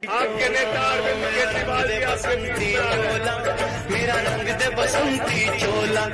आपके नेता अरविंद केजरीवाल जी आपके मेरा रंग दे बसंती चोला।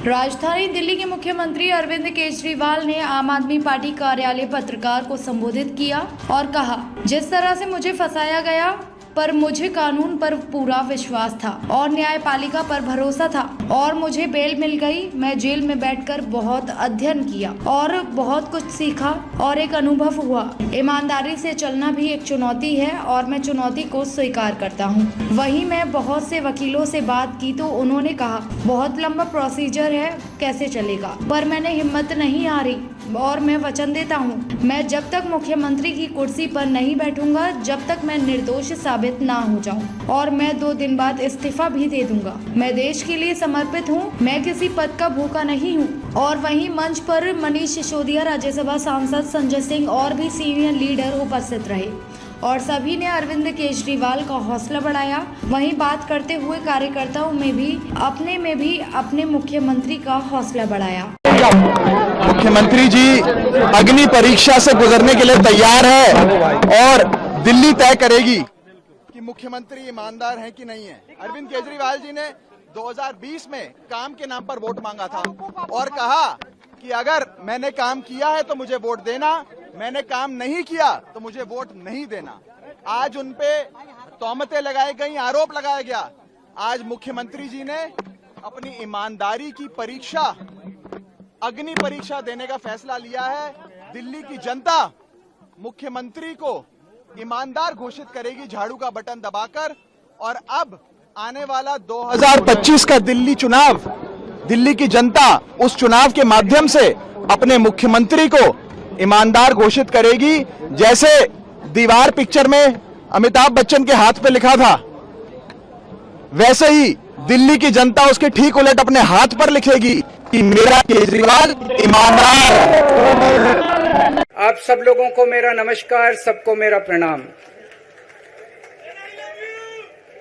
राजधानी दिल्ली के मुख्यमंत्री अरविंद केजरीवाल ने आम आदमी पार्टी कार्यालय पत्रकार को संबोधित किया और कहा, जिस तरह से मुझे फंसाया गया पर मुझे कानून पर पूरा विश्वास था और न्यायपालिका पर भरोसा था और मुझे बेल मिल गई। मैं जेल में बैठकर बहुत अध्ययन किया और बहुत कुछ सीखा और एक अनुभव हुआ। ईमानदारी से चलना भी एक चुनौती है और मैं चुनौती को स्वीकार करता हूँ। वहीं मैं बहुत से वकीलों से बात की तो उन्होंने कहा बहुत लंबा प्रोसीजर है, कैसे चलेगा, पर मैंने हिम्मत नहीं हारी और मैं वचन देता हूँ मैं जब तक मुख्यमंत्री की कुर्सी पर नहीं बैठूंगा जब तक मैं निर्दोष साबित ना हो जाऊं और मैं 2 दिन बाद इस्तीफा भी दे दूंगा। मैं देश के लिए समर्पित हूँ, मैं किसी पद का भूखा नहीं हूँ। और वहीं मंच पर मनीष सिसोदिया, राज्यसभा सांसद संजय सिंह और भी सीनियर लीडर उपस्थित रहे और सभी ने अरविंद केजरीवाल का हौसला बढ़ाया। वहीं बात करते हुए कार्यकर्ताओं में भी अपने मुख्यमंत्री का हौसला बढ़ाया। मुख्यमंत्री जी अग्नि परीक्षा से गुजरने के लिए तैयार है और दिल्ली तय करेगी कि मुख्यमंत्री ईमानदार हैं कि नहीं है। अरविंद केजरीवाल जी ने 2020 में काम के नाम पर वोट मांगा था और कहा कि अगर मैंने काम किया है तो मुझे वोट देना, मैंने काम नहीं किया तो मुझे वोट नहीं देना। आज उनपे तोहमतें लगाई गई, आरोप लगाया गया। आज मुख्यमंत्री जी ने अपनी ईमानदारी की परीक्षा, अग्नि परीक्षा देने का फैसला लिया है। दिल्ली की जनता मुख्यमंत्री को ईमानदार घोषित करेगी झाड़ू का बटन दबाकर। और अब आने वाला 2025 का दिल्ली चुनाव, दिल्ली की जनता उस चुनाव के माध्यम से अपने मुख्यमंत्री को ईमानदार घोषित करेगी। जैसे दीवार पिक्चर में अमिताभ बच्चन के हाथ पे लिखा था, वैसे ही दिल्ली की जनता उसके ठीक उलट अपने हाथ पर लिखेगी कि मेरा केजरीवाल ईमानदार है। आप सब लोगों को मेरा नमस्कार, सबको मेरा प्रणाम।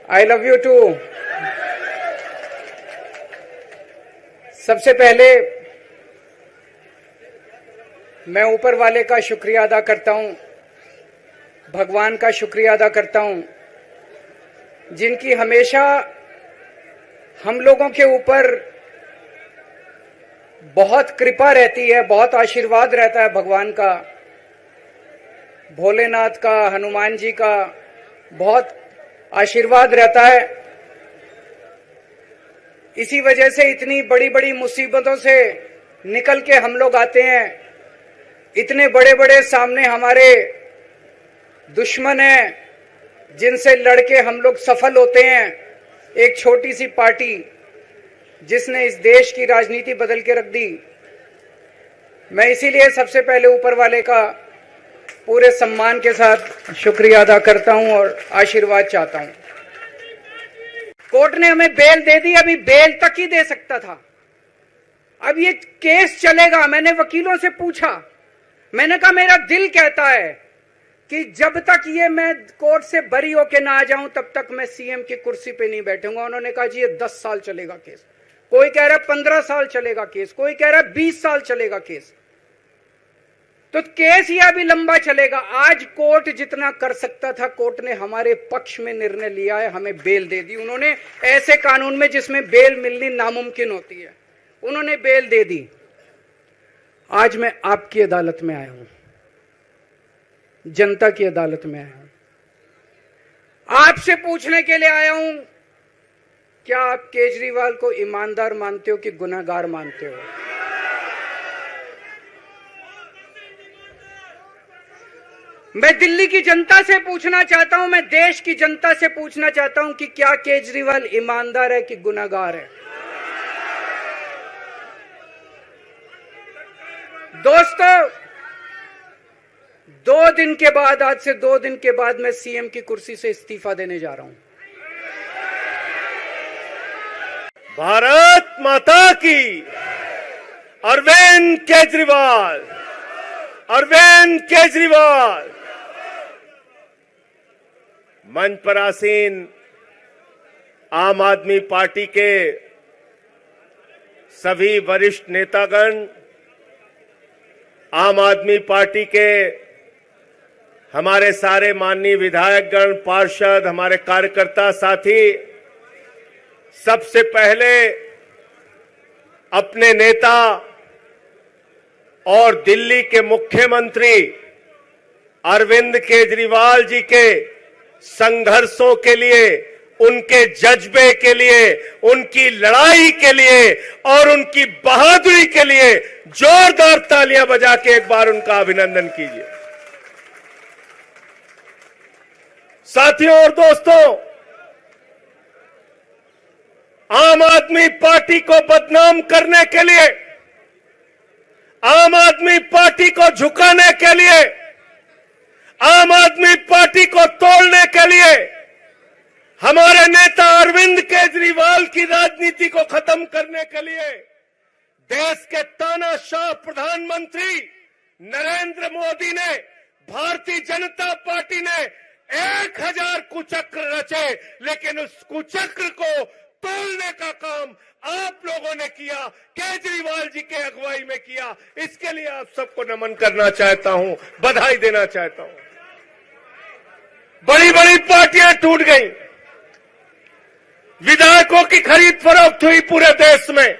I love you too. सबसे पहले मैं ऊपर वाले का शुक्रिया अदा करता हूं, भगवान का शुक्रिया अदा करता हूं, जिनकी हमेशा हम लोगों के ऊपर बहुत कृपा रहती है, बहुत आशीर्वाद रहता है भगवान का, भोलेनाथ का, हनुमान जी का बहुत आशीर्वाद रहता है। इसी वजह से इतनी बड़ी बड़ी मुसीबतों से निकल के हम लोग आते हैं। इतने बड़े बड़े सामने हमारे दुश्मन हैं जिनसे लड़के हम लोग सफल होते हैं। एक छोटी सी पार्टी जिसने इस देश की राजनीति बदल के रख दी। मैं इसीलिए सबसे पहले ऊपर वाले का पूरे सम्मान के साथ शुक्रिया अदा करता हूं और आशीर्वाद चाहता हूं। कोर्ट ने हमें बेल दे दी, अभी बेल तक ही दे सकता था। अब ये केस चलेगा। मैंने वकीलों से पूछा, मैंने कहा मेरा दिल कहता है कि जब तक ये मैं कोर्ट से बरी होके ना आ जाऊं तब तक मैं सीएम की कुर्सी पे नहीं बैठूंगा। उन्होंने कहा जी ये 10 साल चलेगा केस, कोई कह रहा है 15 साल चलेगा केस, कोई कह रहा है 20 साल चलेगा केस। तो केस ये अभी लंबा चलेगा। आज कोर्ट जितना कर सकता था, कोर्ट ने हमारे पक्ष में निर्णय लिया है, हमें बेल दे दी। उन्होंने ऐसे कानून में जिसमें बेल मिलनी नामुमकिन होती है, उन्होंने बेल दे दी। आज मैं आपकी अदालत में आया हूं, जनता की अदालत में आया हूं, आपसे पूछने के लिए आया हूं, क्या आप केजरीवाल को ईमानदार मानते हो कि गुनहगार मानते हो? मैं दिल्ली की जनता से पूछना चाहता हूं, मैं देश की जनता से पूछना चाहता हूं कि क्या केजरीवाल ईमानदार है कि गुनहगार है? दोस्तों, 2 दिन के बाद, आज से 2 दिन के बाद मैं सीएम की कुर्सी से इस्तीफा देने जा रहा हूं। भारत माता की। अरविंद केजरीवाल, अरविंद केजरीवाल। मंच पर आसीन आम आदमी पार्टी के सभी वरिष्ठ नेतागण, आम आदमी पार्टी के हमारे सारे माननीय विधायकगण, पार्षद, हमारे कार्यकर्ता साथी सबसे पहले अपने नेता और दिल्ली के मुख्यमंत्री अरविंद केजरीवाल जी के संघर्षों के लिए, उनके जज्बे के लिए, उनकी लड़ाई के लिए और उनकी बहादुरी के लिए जोरदार तालियां बजा के एक बार उनका अभिनंदन कीजिए। साथियों और दोस्तों, आम आदमी पार्टी को बदनाम करने के लिए, आम आदमी पार्टी को झुकाने के लिए, आम आदमी पार्टी को तोड़ने के लिए हमारे नेता अरविंद केजरीवाल की राजनीति को खत्म करने के लिए देश के तानाशाह प्रधानमंत्री नरेंद्र मोदी ने, भारतीय जनता पार्टी ने 1000 कुचक्र रचे, लेकिन उस कुचक्र को तोड़ने का काम आप लोगों ने किया, केजरीवाल जी के अगुवाई में किया। इसके लिए आप सबको नमन करना चाहता हूं, बधाई देना चाहता हूं। बड़ी बड़ी पार्टियां टूट गई, विधायकों की खरीद फरोख्त हुई पूरे देश में,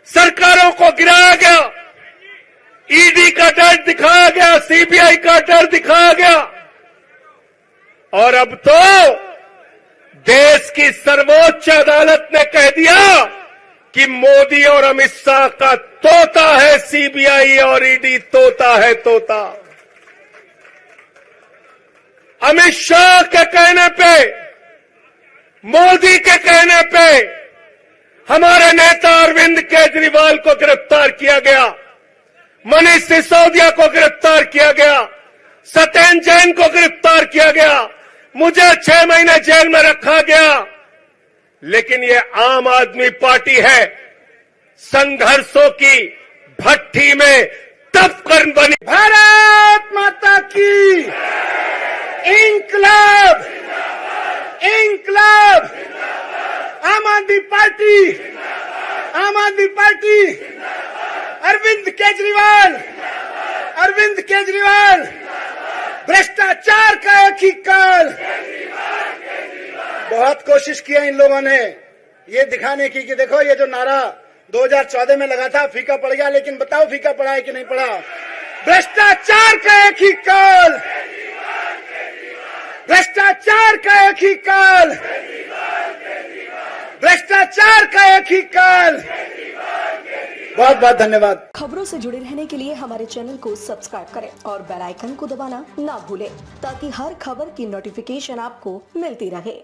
सरकारों को गिराया गया, ईडी का डर दिखाया गया, सीबीआई का डर दिखाया गया और अब तो देश की सर्वोच्च अदालत ने कह दिया कि मोदी और अमित शाह का तोता है सीबीआई और ईडी, तोता है तोता। अमित शाह के कहने पे, मोदी के कहने पे हमारे नेता अरविंद केजरीवाल को गिरफ्तार किया गया, मनीष सिसोदिया को गिरफ्तार किया गया, सत्येंद्र जैन को गिरफ्तार किया गया, मुझे 6 महीने जेल में रखा गया। लेकिन ये आम आदमी पार्टी है, संघर्षों की भट्टी में तपकर बनी। भारत माता की इंकलाब, इंकलाब, आम आदमी पार्टी, आम आदमी पार्टी, अरविंद केजरीवाल, अरविंद केजरीवाल, भ्रष्टाचार का एक ही काल। बहुत कोशिश किया इन लोगों ने ये दिखाने की कि देखो ये जो नारा 2014 में लगा था फीका पड़ गया, लेकिन बताओ फीका पड़ा है कि नहीं पड़ा। भ्रष्टाचार का एक ही काल, भ्रष्टाचार का एक ही काल, भ्रष्टाचार का एक ही काल। बहुत बहुत धन्यवाद। खबरों से जुड़े रहने के लिए हमारे चैनल को सब्सक्राइब करें और बेल आइकन को दबाना ना भूलें ताकि हर खबर की नोटिफिकेशन आपको मिलती रहे।